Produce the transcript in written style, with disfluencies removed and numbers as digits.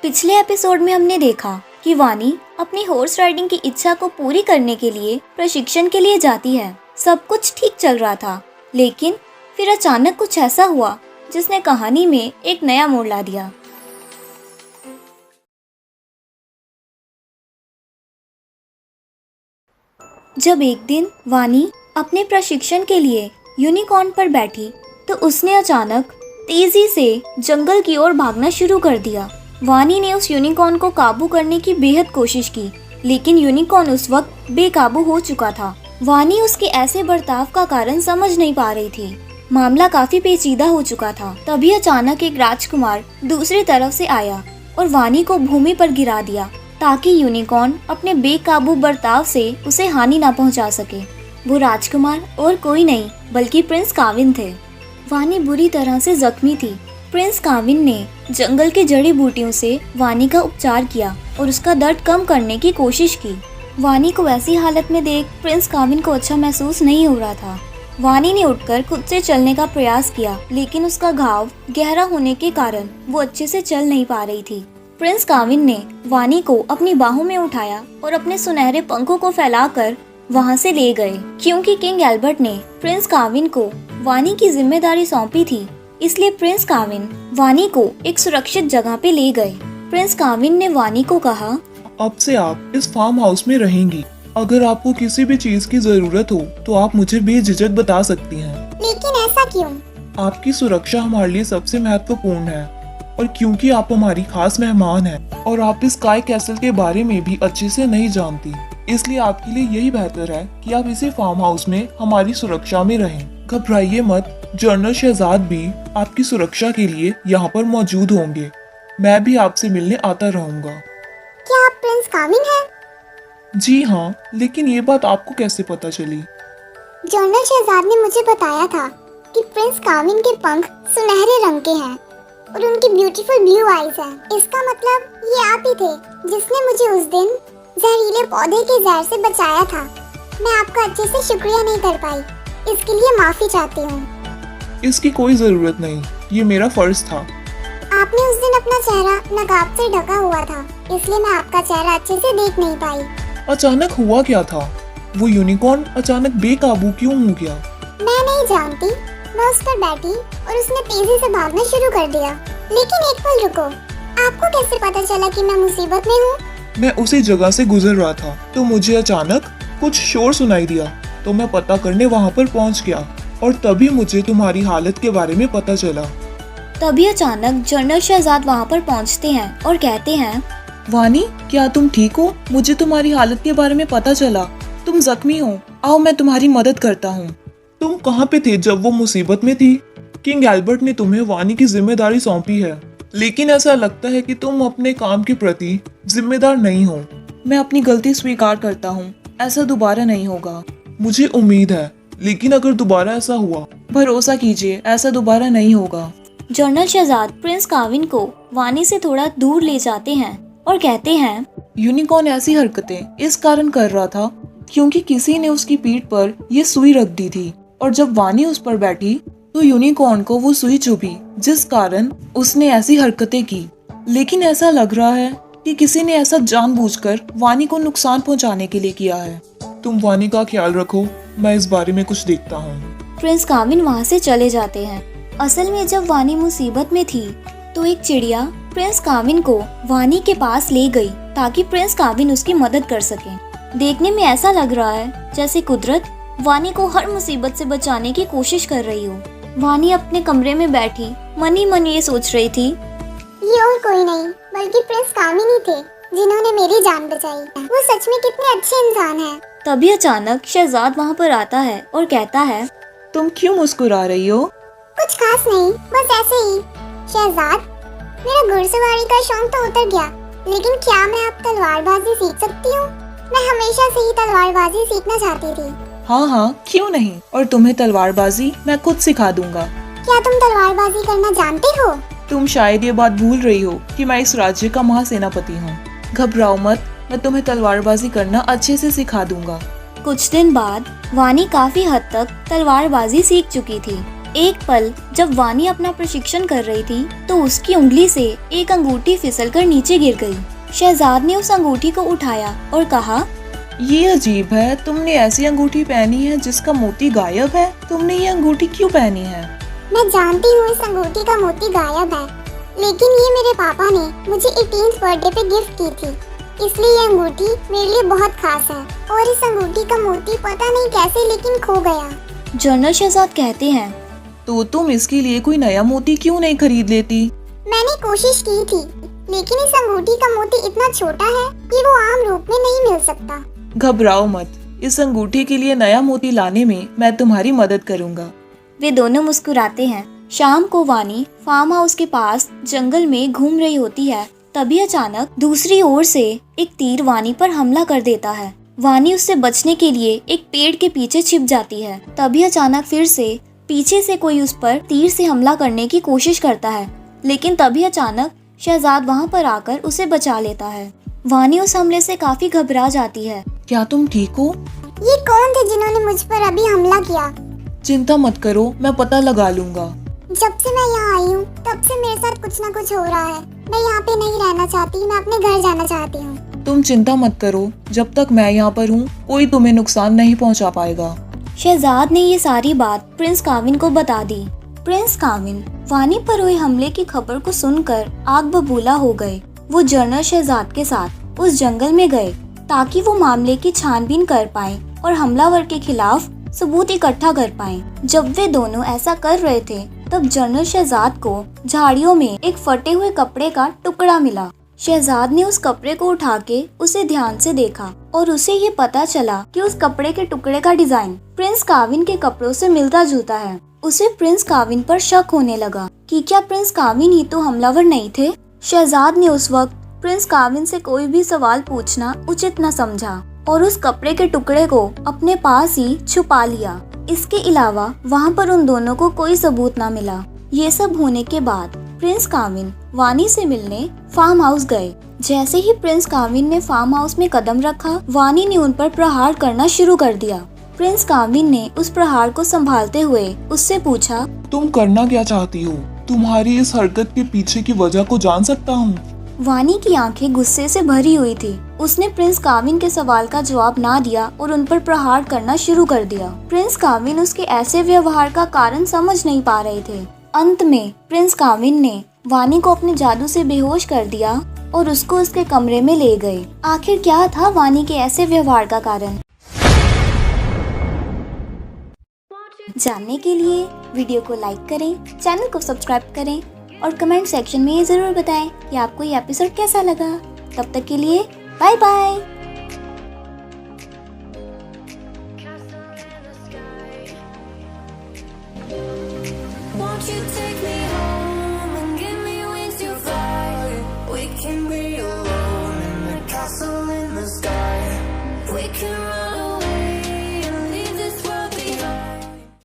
पिछले एपिसोड में हमने देखा कि वानी अपनी हॉर्स राइडिंग की इच्छा को पूरी करने के लिए प्रशिक्षण के लिए जाती है। सब कुछ ठीक चल रहा था, लेकिन फिर अचानक कुछ ऐसा हुआ जिसने कहानी में एक नया मोड़ ला दिया। जब एक दिन वानी अपने प्रशिक्षण के लिए यूनिकॉर्न पर बैठी तो उसने अचानक तेजी से जंगल की ओर भागना शुरू कर दिया। वानी ने उस यूनिकॉर्न को काबू करने की बेहद कोशिश की, लेकिन यूनिकॉर्न उस वक्त बेकाबू हो चुका था। वानी उसके ऐसे बर्ताव का कारण समझ नहीं पा रही थी। मामला काफी पेचीदा हो चुका था। तभी अचानक एक राजकुमार दूसरी तरफ से आया और वानी को भूमि पर गिरा दिया ताकि यूनिकॉर्न अपने बेकाबू बर्ताव से उसे हानि न पहुंचा सके। वो राजकुमार और कोई नहीं बल्कि प्रिंस काविन थे। वानी बुरी तरह से जख्मी थी। प्रिंस काविन ने जंगल की जड़ी बूटियों से वानी का उपचार किया और उसका दर्द कम करने की कोशिश की। वानी को ऐसी हालत में देख प्रिंस काविन को अच्छा महसूस नहीं हो रहा था। वानी ने उठकर खुद से चलने का प्रयास किया, लेकिन उसका घाव गहरा होने के कारण वो अच्छे से चल नहीं पा रही थी। प्रिंस काविन ने वानी को अपनी बाहों में उठाया और अपने सुनहरे पंखों को फैलाकर वहां से ले गए। क्योंकि किंग एल्बर्ट ने प्रिंस काविन को वानी की जिम्मेदारी सौंपी थी, इसलिए प्रिंस काविन वानी को एक सुरक्षित जगह पे ले गए। प्रिंस काविन ने वानी को कहा, अब से आप इस फार्म हाउस में रहेंगी। अगर आपको किसी भी चीज की जरूरत हो तो आप मुझे बेझिझक बता सकती हैं। लेकिन ऐसा क्यों? आपकी सुरक्षा हमारे लिए सबसे महत्वपूर्ण है, और क्योंकि आप हमारी खास मेहमान हैं और आप इस स्काई कैसल के बारे में भी अच्छे से नहीं जानती, इसलिए आपके लिए यही बेहतर है कि आप इसी फार्म हाउस में हमारी सुरक्षा में रहें। घबराइए मत, जनरल शहजाद भी आपकी सुरक्षा के लिए यहाँ पर मौजूद होंगे। मैं भी आपसे मिलने आता रहूँगा। क्या आप प्रिंस काविन हैं? जी हाँ, लेकिन ये बात आपको कैसे पता चली? जनरल शहजाद ने मुझे बताया था कि प्रिंस काविन के पंख सुनहरे रंग के हैं और उनकी ब्यूटीफुल ब्लू आईज हैं। इसका मतलब ये आप ही थे जिसने मुझे उस दिन जहरीले पौधे के जहर से बचाया था। मैं आपका अच्छे से शुक्रिया नहीं कर पाई, इसके लिए माफी चाहती हूँ। इसकी कोई जरूरत नहीं, ये मेरा फर्ज था। आपने उस दिन अपना चेहरा नकाब से ढका हुआ था, इसलिए मैं आपका चेहरा अच्छे से देख नहीं पाई। अचानक हुआ क्या था? वो यूनिकॉर्न अचानक बेकाबू क्यों हो गया? मैं नहीं जानती। मैं उस पर बैठी और उसने तेजी से भागना शुरू कर दिया। लेकिन एक पल रुको, आपको कैसे पता चला कि मैं मुसीबत में हूँ? मैं उसी जगह से गुजर रहा था तो मुझे अचानक कुछ शोर सुनाई दिया, तो मैं पता करने वहाँ पर पहुँच गया और तभी मुझे तुम्हारी हालत के बारे में पता चला। तभी अचानक जनरल शहजाद वहाँ पर पहुँचते हैं और कहते हैं, वानी, क्या तुम ठीक हो? मुझे तुम्हारी हालत के बारे में पता चला। तुम जख्मी हो, आओ मैं तुम्हारी मदद करता हूँ। तुम कहाँ पे थे जब वो मुसीबत में थी? किंग एल्बर्ट ने तुम्हें वानी की जिम्मेदारी सौंपी है, लेकिन ऐसा लगता है कि तुम अपने काम के प्रति जिम्मेदार नहीं हो। मैं अपनी गलती स्वीकार करता हूँ, ऐसा दोबारा नहीं होगा। मुझे उम्मीद है, लेकिन अगर दोबारा ऐसा हुआ, भरोसा कीजिए, ऐसा दोबारा नहीं होगा। जनरल शहजाद प्रिंस काविन को वानी से थोड़ा दूर ले जाते हैं और कहते हैं, यूनिकॉर्न ऐसी हरकतें इस कारण कर रहा था क्योंकि किसी ने उसकी पीठ पर ये सुई रख दी थी, और जब वानी उस पर बैठी तो यूनिकॉर्न को वो सुई चुभी, जिस कारण उसने ऐसी हरकतें की। लेकिन ऐसा लग रहा है कि किसी ने ऐसा जानबूझकर वानी को नुकसान पहुंचाने के लिए किया है। तुम वानी का ख्याल रखो, मैं इस बारे में कुछ देखता हूँ। प्रिंस काविन वहाँ से चले जाते हैं। असल में जब वानी मुसीबत में थी तो एक चिड़िया प्रिंस काविन को वानी के पास ले गई ताकि प्रिंस काविन उसकी मदद कर सके। देखने में ऐसा लग रहा है जैसे कुदरत वानी को हर मुसीबत से बचाने की कोशिश कर रही हो। वानी अपने कमरे में बैठी मन ही मन ये सोच रही थी, ये और कोई नहीं बल्कि प्रिंस काविन ही थे जिन्होंने मेरी जान बचाई। वो सच में कितने अच्छे इंसान हैं। तभी अचानक शहजाद वहाँ पर आता है और कहता है, तुम क्यों मुस्कुरा रही हो? कुछ खास नहीं, बस ऐसे ही। शहजाद, मेरा घुड़सवारी का शौक तो उतर गया, लेकिन क्या मैं अब तलवारबाजी सीख सकती हूँ? मैं हमेशा से ही तलवारबाजी सीखना चाहती थी। हाँ हाँ, क्यों नहीं, और तुम्हें तलवारबाजी मैं खुद सिखा दूंगा। क्या तुम तलवारबाजी करना जानते हो? तुम शायद ये बात भूल रही हो कि मैं इस राज्य का महासेनापति हूँ। घबराओ मत, मैं तुम्हें तलवारबाजी करना अच्छे से सिखा दूंगा। कुछ दिन बाद वानी काफी हद तक तलवारबाजी सीख चुकी थी। एक पल जब वानी अपना प्रशिक्षण कर रही थी तो उसकी उंगली से एक अंगूठी फिसलकर नीचे गिर गई। शहजाद ने उस अंगूठी को उठाया और कहा, ये अजीब है, तुमने ऐसी अंगूठी पहनी है जिसका मोती गायब है। तुमने ये अंगूठी क्यों पहनी है? मैं जानती हूँ इस अंगूठी का मोती गायब है, लेकिन ये मेरे पापा ने मुझे 18th बर्थडे पे गिफ्ट की थी, इसलिए ये अंगूठी मेरे लिए बहुत खास है। और इस अंगूठी का मोती पता नहीं कैसे लेकिन खो गया। जनरल शहजाद कहते हैं, तो तुम इसके लिए कोई नया मोती क्यों नहीं खरीद लेती? मैंने कोशिश की थी, लेकिन इस अंगूठी का मोती इतना छोटा है कि वो आम रूप में नहीं मिल सकता। घबराओ मत, इस अंगूठी के लिए नया मोती लाने में मैं तुम्हारी मदद करूंगा। वे दोनों मुस्कुराते हैं। शाम को वानी फार्म हाउस के पास जंगल में घूम रही होती है। तभी अचानक दूसरी ओर से एक तीर वानी पर हमला कर देता है। वानी उससे बचने के लिए एक पेड़ के पीछे छिप जाती है। तभी अचानक फिर से पीछे से कोई उस पर तीर से हमला करने की कोशिश करता है, लेकिन तभी अचानक शहजाद वहां पर आकर उसे बचा लेता है। वानी उस हमले से काफी घबरा जाती है। क्या तुम ठीक हो? ये कौन थे जिन्होंने मुझ पर अभी हमला किया? चिंता मत करो, मैं पता लगा लूंगा। जब से मैं यहाँ आई हूँ तब से मेरे साथ कुछ न कुछ हो रहा है। मैं यहाँ पे नहीं रहना चाहती, मैं अपने घर जाना चाहती हूँ। तुम चिंता मत करो, जब तक मैं यहाँ पर हूँ कोई तुम्हें नुकसान नहीं पहुँचा पाएगा। शहजाद ने ये सारी बात प्रिंस काविन को बता दी। प्रिंस काविन वानी पर हुए हमले की खबर को सुनकर आग बबूला हो गए। वो जनरल शहजाद के साथ उस जंगल में गए ताकि वो मामले की छानबीन कर पाएं और हमलावर के खिलाफ सबूत इकट्ठा कर पाएं। जब वे दोनों ऐसा कर रहे थे तब जनरल शहजाद को झाड़ियों में एक फटे हुए कपड़े का टुकड़ा मिला। शहजाद ने उस कपड़े को उठा के उसे ध्यान से देखा और उसे ये पता चला कि उस कपड़े के टुकड़े का डिजाइन प्रिंस काविन के कपड़ों से मिलता जुलता है। उसे प्रिंस काविन पर शक होने लगा कि क्या प्रिंस काविन ही तो हमलावर नहीं थे। शहजाद ने उस वक्त प्रिंस काविन से कोई भी सवाल पूछना उचित न समझा और उस कपड़े के टुकड़े को अपने पास ही छुपा लिया। इसके अलावा वहाँ पर उन दोनों को कोई सबूत न मिला। ये सब होने के बाद प्रिंस काविन वानी से मिलने फार्म हाउस गए। जैसे ही प्रिंस काविन ने फार्म हाउस में कदम रखा, वानी ने उन पर प्रहार करना शुरू कर दिया। प्रिंस काविन ने उस प्रहार को संभालते हुए उससे पूछा, तुम करना क्या चाहती हो? तुम्हारी इस हरकत के पीछे की वजह को जान सकता हूँ? वानी की आंखें गुस्से से भरी हुई थी। उसने प्रिंस काविन के सवाल का जवाब ना दिया और उन पर प्रहार करना शुरू कर दिया। प्रिंस काविन उसके ऐसे व्यवहार का कारण समझ नहीं पा रहे थे। अंत में प्रिंस काविन ने वानी को अपने जादू से बेहोश कर दिया और उसको उसके कमरे में ले गए। आखिर क्या था वानी के ऐसे व्यवहार का कारण? जानने के लिए वीडियो को लाइक करें, चैनल को सब्सक्राइब करें और कमेंट सेक्शन में ये जरूर बताएं कि आपको ये एपिसोड कैसा लगा। तब तक के लिए bye bye. Won't you take me